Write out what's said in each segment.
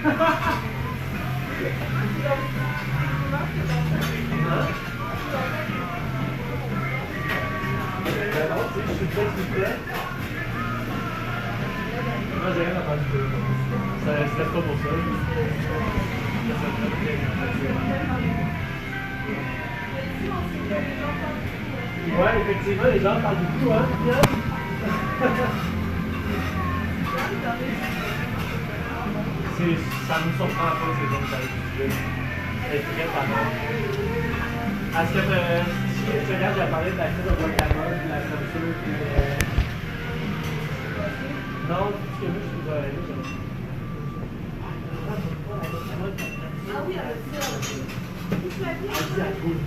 Moi j'ai rien entendu de ça. C'était pas pour ça. Ouais, effectivement, les gens parlent beaucoup, hein, ça me surprend pas que ces gens parlent du jeu. C'est très pareil. Est-ce que si tu regardes, j'ai parlé de la crise de guacamole, de la censure, puis non, parce que moi, je trouve ah oui, elle a dit à cool.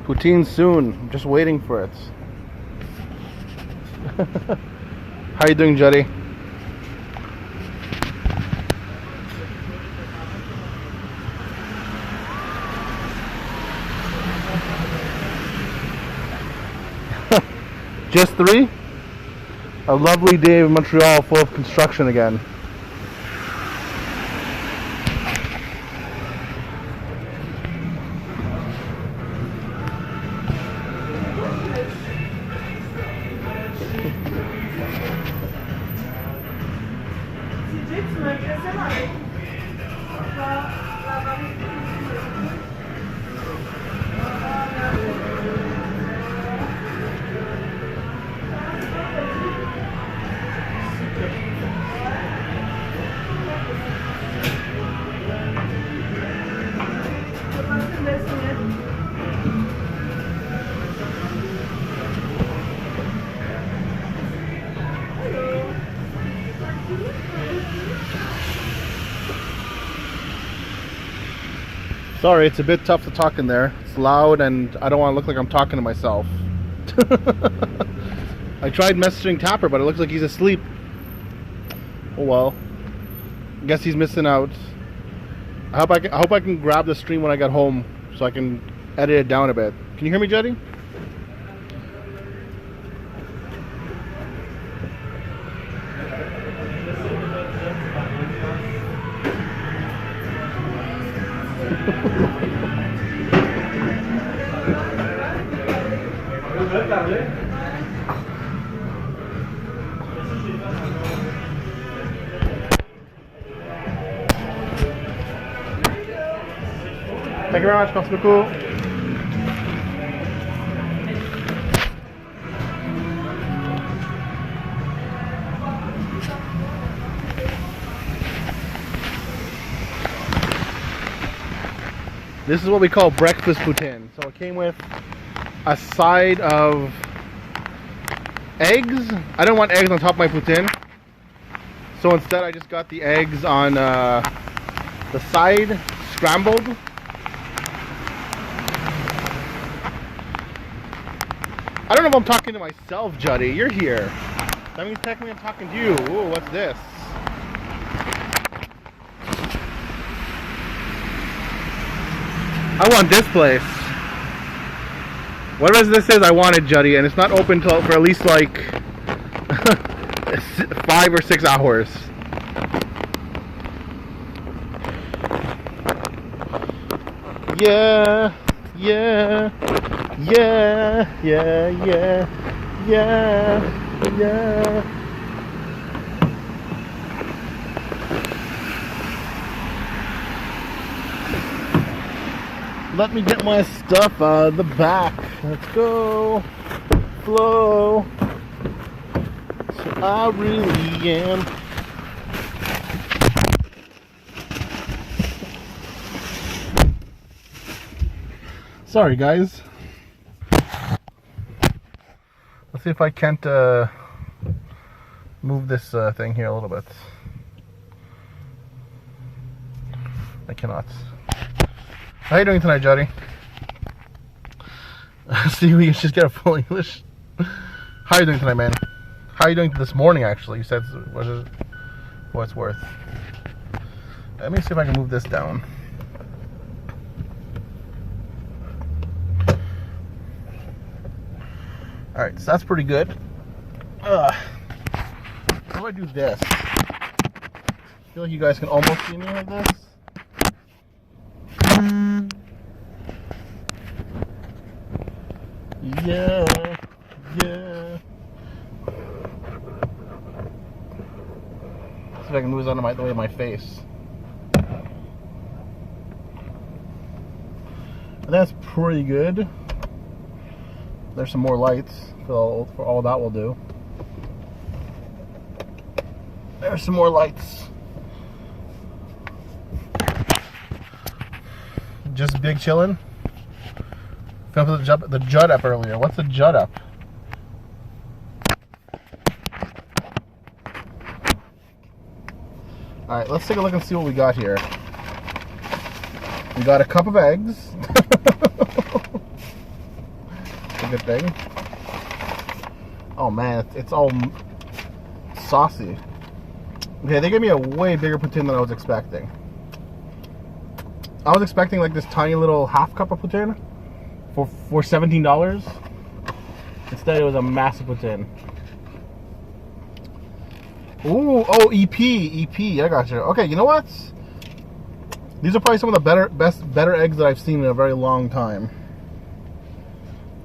Poutine soon. I'm just waiting for it. How you doing, Juddy? Just 3? A lovely day in Montreal full of construction again. Sorry, it's a bit tough to talk in there. It's loud and I don't want to look like I'm talking to myself. I tried messaging Tapper, but it looks like he's asleep. Oh well. Guess he's missing out. I hope I can grab the stream when I get home so I can edit it down a bit. Can you hear me, Jetty? Thank you very much, merci beaucoup. This is what we call breakfast poutine. So it came with a side of eggs. I don't want eggs on top of my poutine, so instead I just got the eggs on the side, scrambled. I don't know if I'm talking to myself, Juddy. You're here. That means technically I'm talking to you. Ooh, what's this? I want this place. Whatever this is, I want it, Juddy, and it's not open till for at least like 5 or 6 hours. Yeah, yeah, yeah, yeah, yeah, yeah, yeah. Let me get my stuff out of the back. Let's go. Flow. So I really am. Sorry, guys. Let's see if I can't move this thing here a little bit. I cannot. How you doing tonight, Jody? See, we can just get a full English. How you doing tonight, man? How you doing this morning, actually? You said what it's worth. Let me see if I can move this down. Alright, so that's pretty good. How do I do this? I feel like you guys can almost see me like this. Yeah, yeah. See if I can move this out of the way of my face. And that's pretty good. There's some more lights for all that will do. There's some more lights. Just big chillin'. Filmed the Judd up earlier. What's the Judd up? Alright, let's take a look and see what we got here. We got a cup of eggs. That's a good thing. Oh man, it's all saucy. Okay, they gave me a way bigger poutine than I was expecting. I was expecting like this tiny little half cup of poutine for $17. Instead, it was a massive poutine. Ooh, oh, EP, I got you. Okay, you know what? These are probably some of the better eggs that I've seen in a very long time.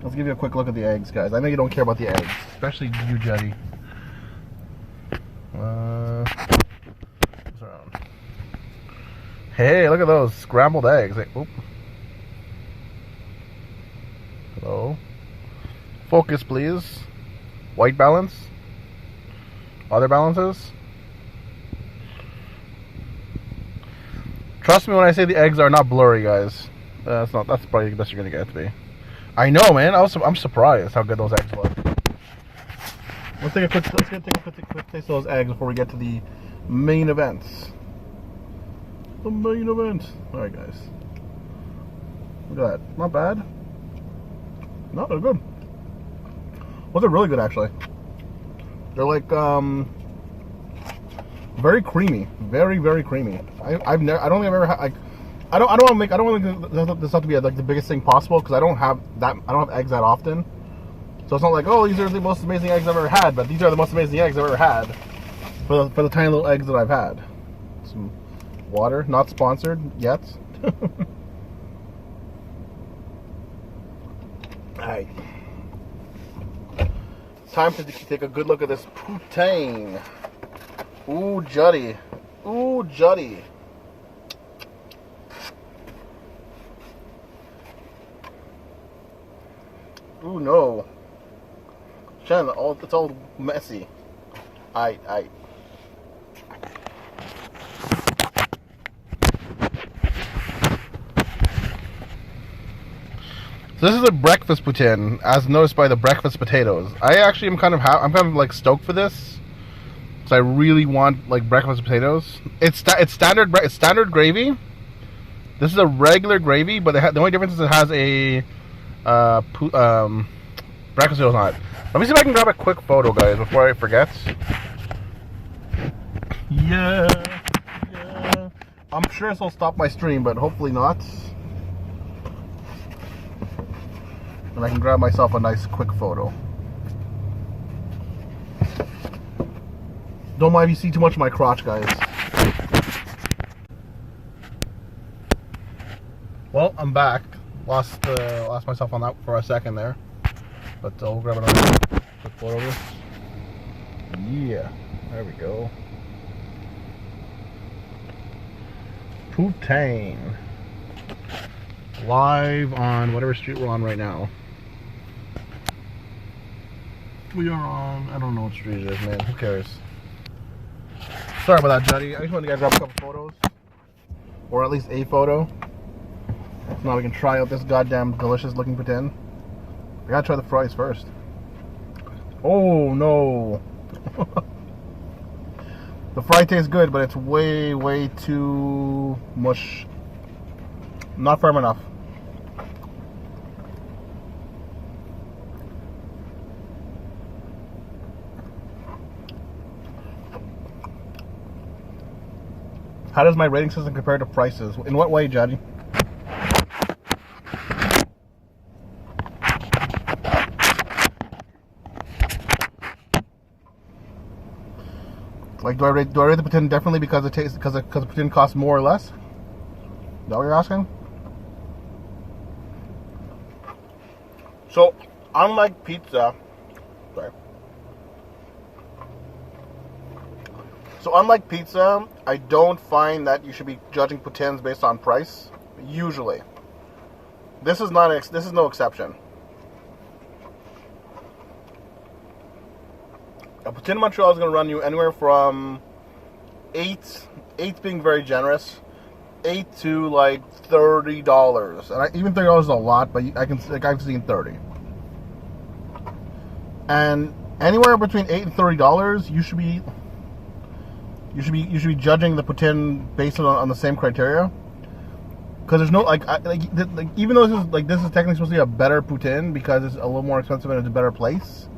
Let's give you a quick look at the eggs, guys. I know you don't care about the eggs, especially you, Jetty. What's around? Hey, look at those scrambled eggs. Hey, oop. Hello. Focus, please. White balance. Other balances. Trust me when I say the eggs are not blurry, guys. That's probably the best you're gonna get it to be. I know, man. I'm surprised how good those eggs look. Let's take a quick taste of those eggs before we get to the main events. The main event. All right, guys. Look at that. Not bad. No, they're good. Well, they're really good, actually. They're like very creamy, very, very creamy. I don't think I've ever had like. I don't want to make this have to be like the biggest thing possible because I don't have eggs that often. So it's not like, oh, these are the most amazing eggs I've ever had, but these are the most amazing eggs I've ever had for the tiny little eggs that I've had. Some water, not sponsored yet. Alright. Time to take a good look at this poutine. Ooh, Juddy. Ooh, Juddy. Ooh, no. Shannon, it's all messy. Aight. So this is a breakfast poutine, as noticed by the breakfast potatoes. I actually am kind of like stoked for this, because I really want like breakfast potatoes. It's standard gravy. This is a regular gravy, but the only difference is it has a breakfast potatoes on it. Let me see if I can grab a quick photo, guys, before I forget. Yeah. I'm sure this will stop my stream, but hopefully not. And I can grab myself a nice quick photo. Don't mind if you see too much of my crotch, guys. Well, I'm back. Lost myself on that for a second there. But I'll grab another quick photo of this. Yeah, there we go. Poutine. Live on whatever street we're on right now. We are on, I don't know what street it is, man. Who cares? Sorry about that, Juddy. I just wanted to grab a couple photos. Or at least a photo. So now we can try out this goddamn delicious looking poutine. I gotta try the fries first. Oh no. The fry tastes good, but it's way too mush. Not firm enough. How does my rating system compare to prices? In what way, Judgy? Like, do I rate the poutine differently because it tastes because the poutine costs more or less? Is that what you're asking? So, unlike pizza, sorry. So unlike pizza, I don't find that you should be judging poutines based on price. Usually, this is no exception. A poutine in Montreal is going to run you anywhere from eight being very generous, $8 to like $30, and even $30 is a lot, but I've seen 30. And anywhere between $8 and $30, you should be judging the poutine based on the same criteria. Because there's no even though this is technically supposed to be a better poutine because it's a little more expensive and it's a better place,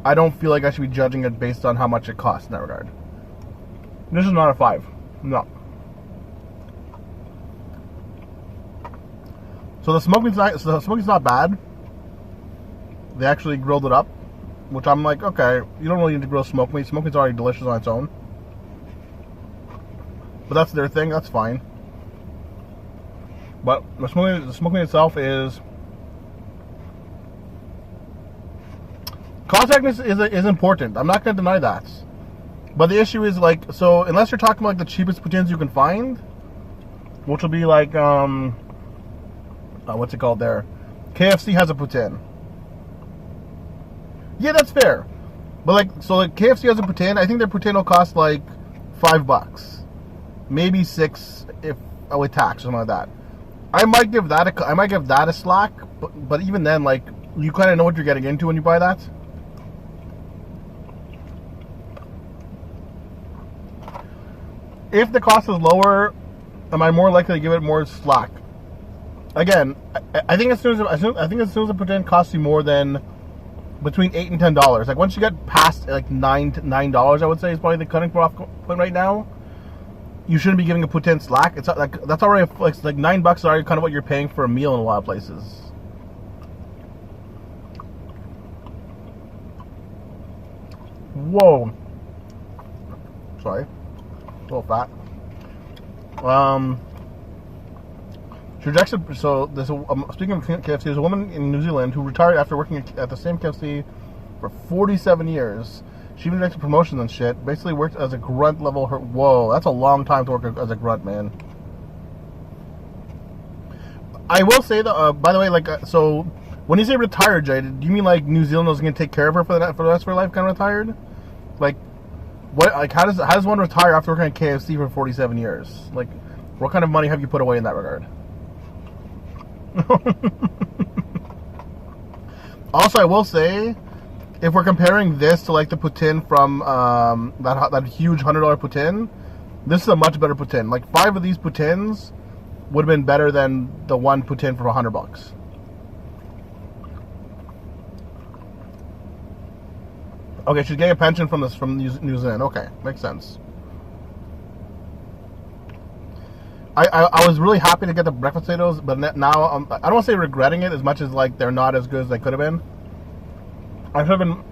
I don't feel like I should be judging it based on how much it costs in that regard. This is not a 5. No. So the smoking's not bad. They actually grilled it up, which I'm like, okay, you don't really need to grill smoked meat. Smoked meat's already delicious on its own. But that's their thing, that's fine. But the smoking itself is... Contactness is important. I'm not going to deny that. But the issue is, like, so unless you're talking about like the cheapest poutines you can find, which will be like, what's it called there? KFC has a poutine. Yeah, that's fair. But like, so like KFC has a poutine. I think their poutine will cost like $5, maybe $6 if with tax or something like that. I might give that a slack. But even then, like, you kind of know what you're getting into when you buy that. If the cost is lower, am I more likely to give it more slack? Again, I think as soon as the poutine costs you more than between $8 and $10, like once you get past like $9, I would say is probably the cutting off point right now. You shouldn't be giving a poutine slack. It's like that's already like $9 is already kind of what you're paying for a meal in a lot of places. Whoa. Sorry. A little fat. She rejected. So there's speaking of KFC, there's a woman in New Zealand who retired after working at the same KFC for 47 years. She even rejected promotions and shit. Basically worked as a grunt level. Whoa, that's a long time to work as a grunt, man. I will say that. By the way, like, so when you say retired, Jay, do you mean like New Zealand was going to take care of her for the rest of her life, kind of retired? Like, what? Like, how does one retire after working at KFC for 47 years? Like, what kind of money have you put away in that regard? Also, I will say, if we're comparing this to like the poutine from that huge $100 poutine, this is a much better poutine. Like 5 of these poutines would have been better than the one poutine for $100. Okay, she's getting a pension from New Zealand. Okay, makes sense. I was really happy to get the breakfast potatoes, but now I don't want to say regretting it as much as like they're not as good as they could have been. I should have been.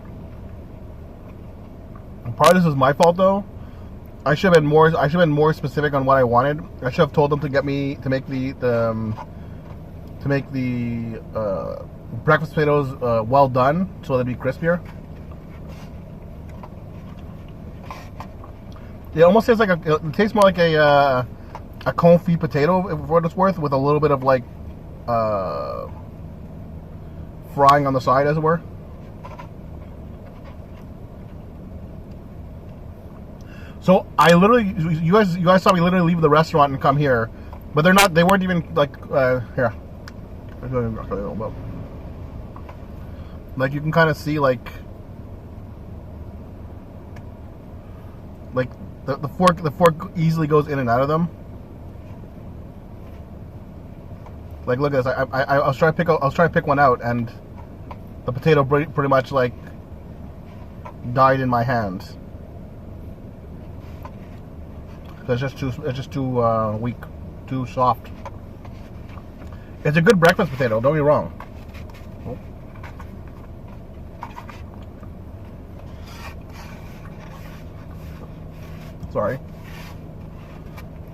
Part of this was my fault though. I should have been more specific on what I wanted. I should have told them to get me to make the breakfast potatoes well done, so they'd be crispier. It almost tastes like it tastes more like a confit potato, for what it's worth, with a little bit of like frying on the side, as it were. So I literally, you guys saw me literally leave the restaurant and come here, but they weren't even like here. Like you can kind of see like the fork easily goes in and out of them. Like look at this. I was trying to pick one out, and the potato pretty much like died in my hands. It's just too weak, too soft. It's a good breakfast potato. Don't get me wrong. Oh. Sorry.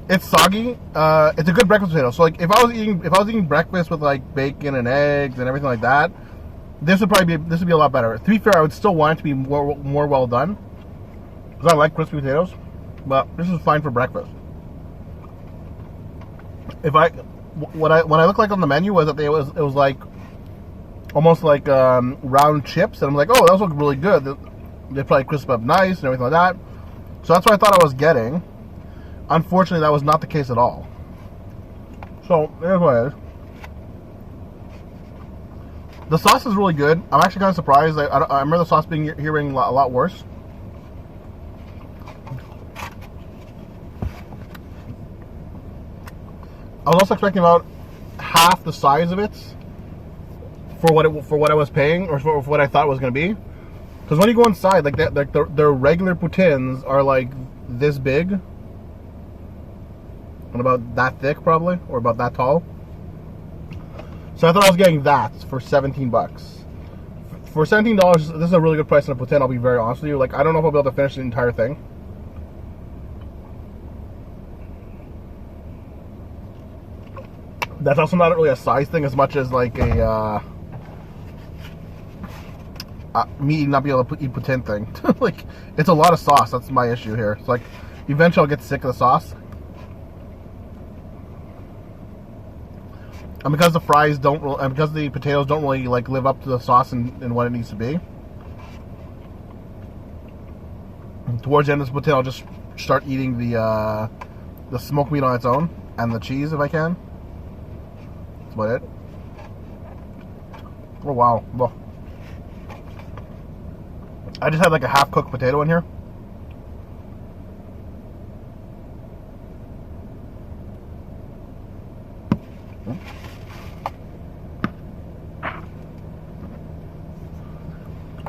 It's soggy. It's a good breakfast potato. So like if I was eating breakfast with like bacon and eggs and everything like that, this would be a lot better. To be fair, I would still want it to be more well done, because I like crispy potatoes. But this is fine for breakfast. What I looked like on the menu was that it was like almost like round chips, and I'm like, oh, those look really good. They probably crisp up nice and everything like that. So that's what I thought I was getting. Unfortunately, that was not the case at all. So here's what it is. The sauce is really good. I'm actually kind of surprised. I remember the sauce being a lot worse. I was also expecting about half the size of it for what I was paying, or for what I thought it was going to be. Because when you go inside, like that, their regular poutines are like this big and about that thick, probably, or about that tall. So I thought I was getting that for $17. For $17, this is a really good price on a poutine. I'll be very honest with you. Like, I don't know if I'll be able to finish the entire thing. That's also not really a size thing as much as like a me not be able to eat poutine thing. Like, it's a lot of sauce. That's my issue here. It's like eventually I'll get sick of the sauce, and because the fries and because the potatoes don't really like live up to the sauce and what it needs to be. And towards the end of this poutine, I'll just start eating the smoked meat on its own and the cheese if I can. About it. Oh wow. Well, I just had like a half-cooked potato in here.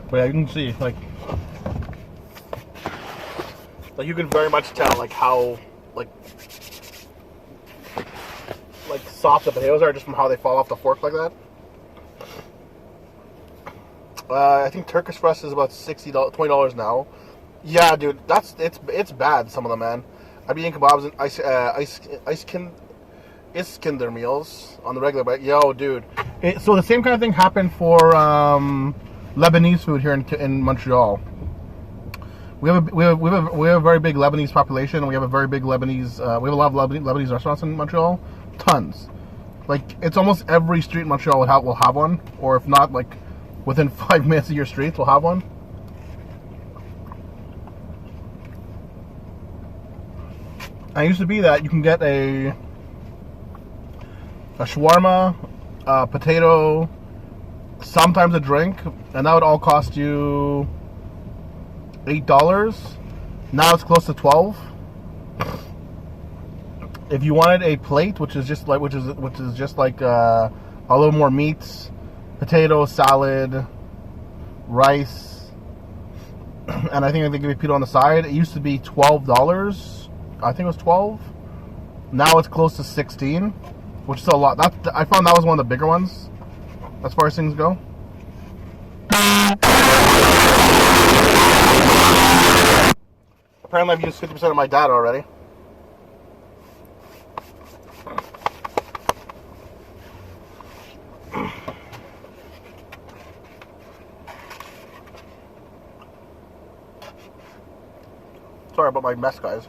But yeah, you can see like you can very much tell like how like soft the potatoes are just from how they fall off the fork like that. I think Turkish for us is about $20 now. Yeah, dude, it's bad. Some of them, man. I've been eating kebabs and Iskender meals on the regular, but yo, dude. So the same kind of thing happened for Lebanese food here in Montreal. We have a very big Lebanese population, and we have a very big Lebanese. We have a lot of Lebanese restaurants in Montreal. Tons. Like, it's almost every street in Montreal will have one, or if not, like within 5 minutes of your streets will have one. And it used to be that you can get a shawarma, a potato, sometimes a drink, and that would all cost you $8. Now it's close to $12. If you wanted a plate, which is just like a little more meats, potato, salad, rice, and I think they give you pita on the side. It used to be $12. I think it was 12. Now it's close to 16, which is a lot. I found that was one of the bigger ones as far as things go. Apparently I've used 50% of my data already. Sorry about my mess, guys.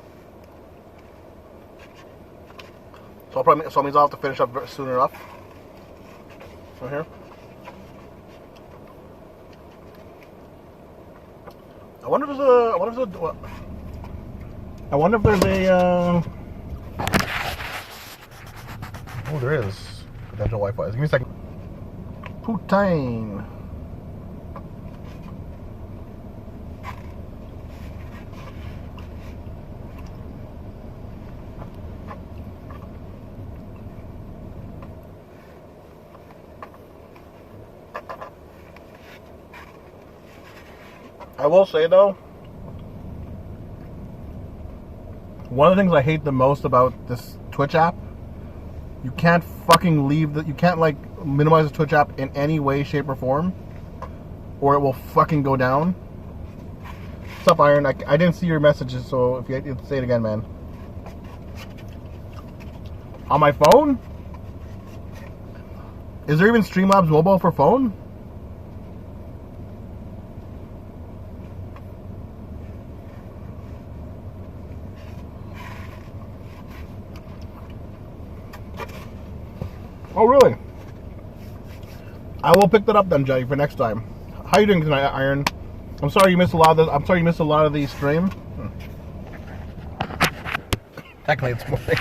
So it means I'll have to finish up soon enough. Right here. I wonder if there's a. Oh, there is potential Wi-Fi. Give me a second. Poutine. I will say though, one of the things I hate the most about this Twitch app, you can't fucking you can't like minimize the Twitch app in any way, shape, or form, or it will fucking go down. What's up, Iron? I didn't see your messages, so if you say it again, man. On my phone? Is there even Streamlabs mobile for phone? Oh, really? I will pick that up then, Jay, for next time. How you doing tonight, Iron? I'm sorry you missed a lot of the stream. Technically, it's morning.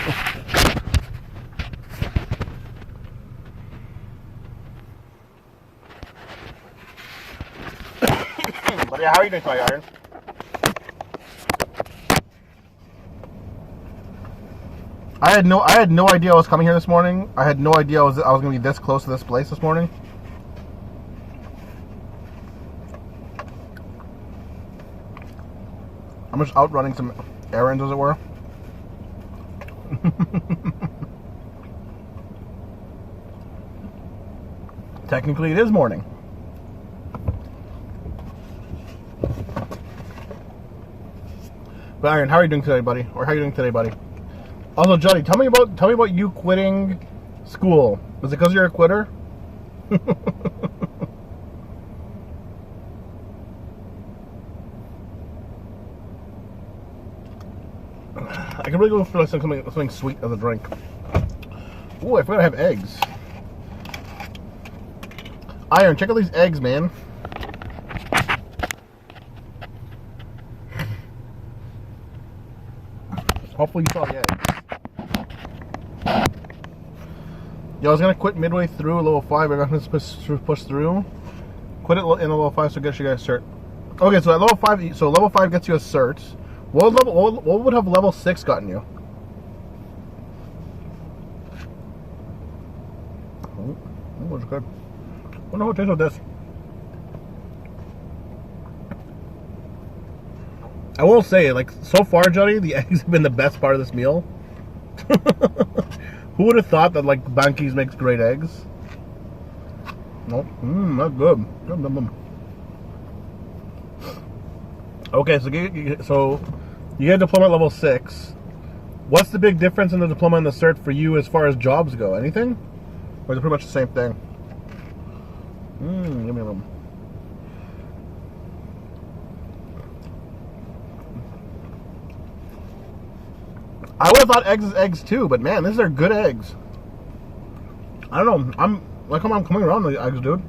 But yeah, how are you doing tonight, Iron? I had no idea I was coming here this morning. I had no idea I was going to be this close to this place this morning. I'm just out running some errands, as it were. Technically, it is morning. But Iron, how are you doing today, buddy? Or how are you doing today, buddy? Also, Johnny, tell me about you quitting school. Was it because you're a quitter? I can really go for like something sweet as a drink. Ooh, I forgot I have eggs. Iron, check out these eggs, man. Hopefully you saw the eggs. Yeah, I was gonna quit midway through level 5. I'm gonna push through. Quit it in level 5 so get you guys cert. Okay, so at level 5, level 5 gets you a cert. What would have level 6 gotten you? Oh, that was good. I wonder how it tastes with this. I will say, like, so far, Johnny, the eggs have been the best part of this meal. Who would have thought that, like, Banquise makes great eggs? Nope. That's good. Okay, so you get a diploma at level 6. What's the big difference in the diploma and the cert for you as far as jobs go? Anything? Or is it pretty much the same thing? Give me a moment. I would have thought eggs is eggs too, but man, these are good eggs. I don't know. I'm coming around the eggs, dude.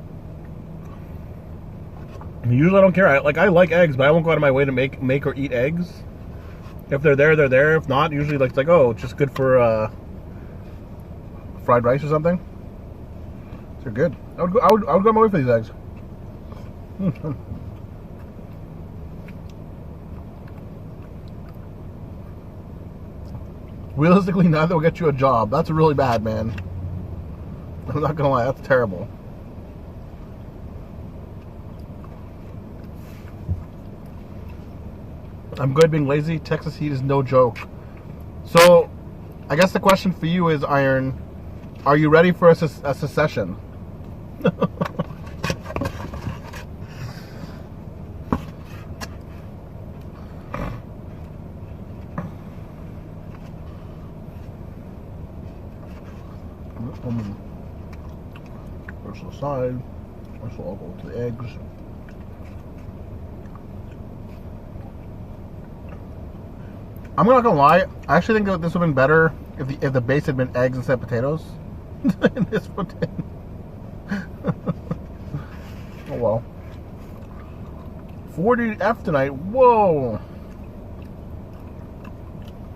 Usually I don't care. I like eggs, but I won't go out of my way to make or eat eggs. If they're there, they're there. If not, usually it's like, oh, it's just good for fried rice or something. They're good. I would go my way for these eggs. Realistically, neither will get you a job. That's really bad, man. I'm not gonna lie, that's terrible. I'm good being lazy. Texas heat is no joke. So, I guess the question for you is, Iron, are you ready for a secession? First to the side. So I'll go to the eggs. I'm not gonna lie. I actually think that this would have been better if the base had been eggs instead of potatoes. In this poutine. Oh well. 40F tonight. Whoa.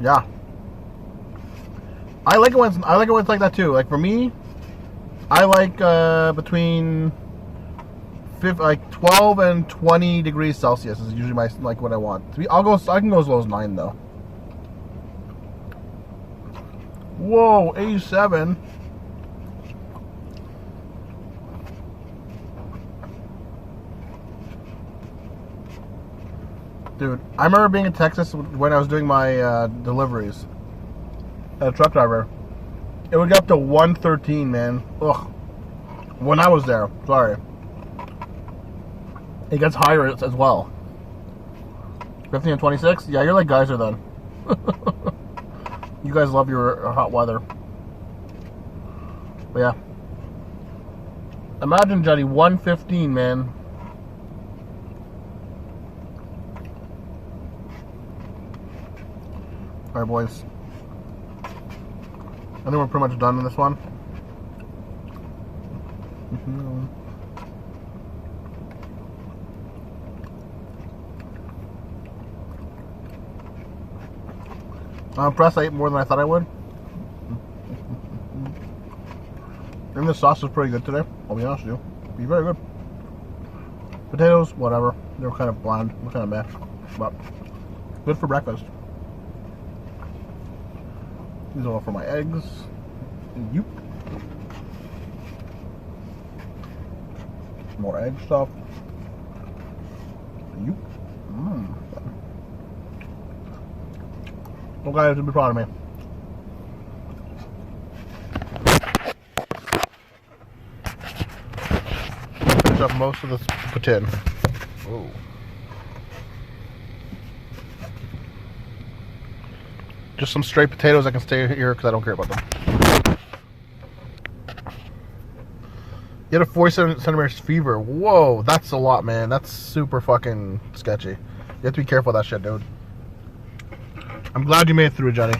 Yeah. I like it when it's like that too. Like for me, I like between 12 and 20 degrees Celsius is usually what I want. I can go as low as 9 though. Whoa, 87. Dude, I remember being in Texas when I was doing my deliveries. As a truck driver. It would get up to 113, man. Ugh. When I was there. Sorry. It gets higher as well. 15 and 26? Yeah, you're like Geyser then. You guys love your hot weather. But yeah. Imagine, Johnny, 115, man. Alright, boys. I think we're pretty much done in this one. I'm impressed I ate more than I thought I would. And the sauce was pretty good today, I'll be honest with you. Be very good. Potatoes, whatever. They were kind of bland, kind of meh. But good for breakfast. These are all for my eggs. Yoop. More egg stuff. Yoop. You guys will be proud of me. Finish up most of this poutine. Oh. Just some straight potatoes. I can stay here because I don't care about them. You had a 47 centimeters fever. Whoa, that's a lot, man. That's super fucking sketchy. You have to be careful of that shit, dude. I'm glad you made it through, Johnny.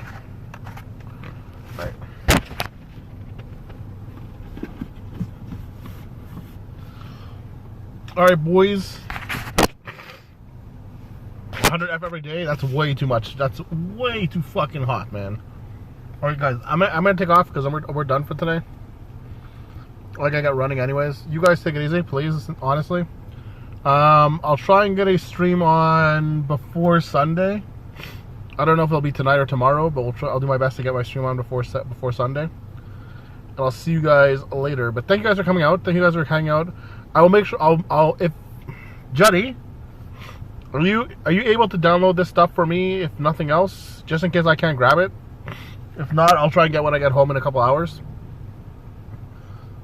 Right. Alright, boys. 100F every day? That's way too much. That's way too fucking hot, man. Alright, guys. I'm gonna take off because we're done for today. Like, I got running anyways. You guys take it easy, please, honestly. I'll try and get a stream on before Sunday. I don't know if it'll be tonight or tomorrow, but I'll do my best to get my stream on before Sunday. And I'll see you guys later. But thank you guys for coming out. Thank you guys for hanging out. I will make sure if Juddy, are you able to download this stuff for me, if nothing else, just in case I can't grab it? If not, I'll try and get when I get home in a couple hours.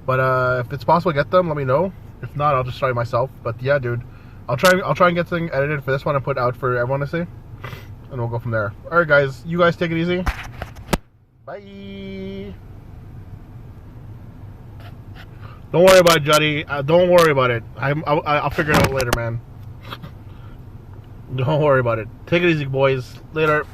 But if it's possible to get them, let me know. If not, I'll just try it myself. But yeah, dude, I'll try and get something edited for this one and put out for everyone to see. And we'll go from there. Alright, guys. You guys take it easy. Bye. Don't worry about it, Juddy. Don't worry about it. I'll figure it out later, man. Don't worry about it. Take it easy, boys. Later.